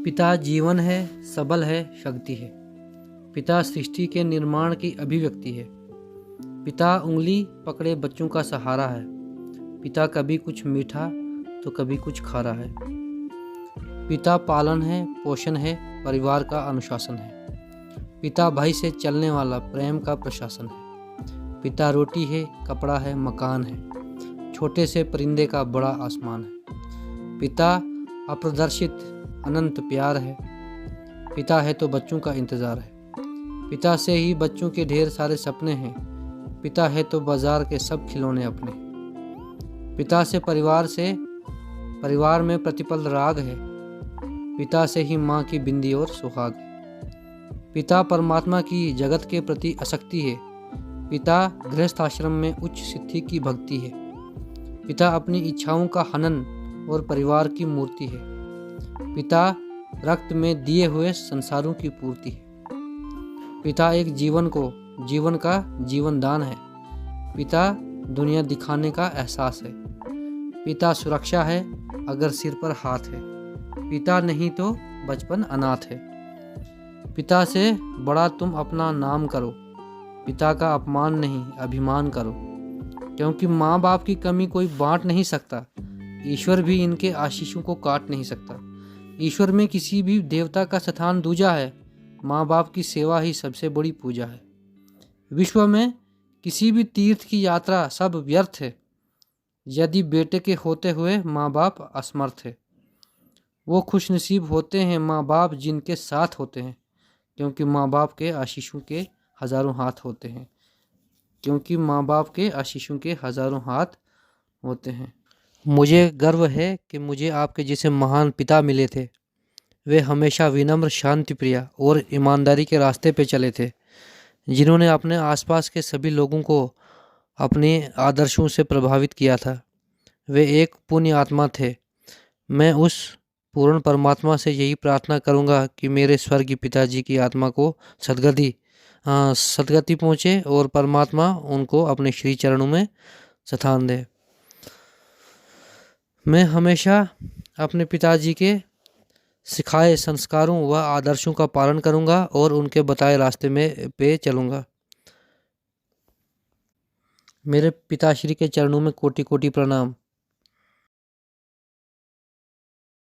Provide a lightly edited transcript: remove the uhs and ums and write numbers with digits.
पिता जीवन है, सबल है, शक्ति है। पिता सृष्टि के निर्माण की अभिव्यक्ति है। पिता उंगली पकड़े बच्चों का सहारा है। पिता कभी कुछ मीठा तो कभी कुछ खारा है। पिता पालन है, पोषण है, परिवार का अनुशासन है। पिता भाई से चलने वाला प्रेम का प्रशासन है। पिता रोटी है, कपड़ा है, मकान है, छोटे से परिंदे का बड़ा आसमान है। पिता अप्रदर्शित अनंत प्यार है। पिता है तो बच्चों का इंतज़ार है। पिता से ही बच्चों के ढेर सारे सपने हैं। पिता है तो बाजार के सब खिलौने अपने। पिता से परिवार में प्रतिपल राग है। पिता से ही माँ की बिंदी और सुहाग है। पिता परमात्मा की जगत के प्रति आसक्ति है। पिता गृहस्थ आश्रम में उच्च सिद्धि की भक्ति है। पिता अपनी इच्छाओं का हनन और परिवार की मूर्ति है। पिता रक्त में दिए हुए संसारों की पूर्ति है। पिता एक जीवन का जीवन दान है। पिता दुनिया दिखाने का एहसास है। पिता सुरक्षा है अगर सिर पर हाथ है। पिता नहीं तो बचपन अनाथ है। पिता से बड़ा तुम अपना नाम करो। पिता का अपमान नहीं, अभिमान करो, क्योंकि माँ बाप की कमी कोई बांट नहीं सकता। ईश्वर भी इनके आशीषों को काट नहीं सकता। ईश्वर में किसी भी देवता का स्थान दूजा है। माँ बाप की सेवा ही सबसे बड़ी पूजा है। विश्व में किसी भी तीर्थ की यात्रा सब व्यर्थ है यदि बेटे के होते हुए माँ बाप असमर्थ है। वो खुशनसीब होते हैं माँ बाप जिनके साथ होते हैं, क्योंकि माँ बाप के आशीषों के हजारों हाथ होते हैं। मुझे गर्व है कि मुझे आपके जैसे महान पिता मिले थे। वे हमेशा विनम्र, शांति प्रिय और ईमानदारी के रास्ते पे चले थे, जिन्होंने अपने आसपास के सभी लोगों को अपने आदर्शों से प्रभावित किया था। वे एक पुण्य आत्मा थे। मैं उस पूर्ण परमात्मा से यही प्रार्थना करूंगा कि मेरे स्वर्गीय पिताजी की आत्मा को सदगति पहुँचे और परमात्मा उनको अपने श्री चरणों में स्थान दे। मैं हमेशा अपने पिताजी के सिखाए संस्कारों व आदर्शों का पालन करूंगा और उनके बताए रास्ते में पे चलूंगा। मेरे पिताश्री के चरणों में कोटि कोटि प्रणाम।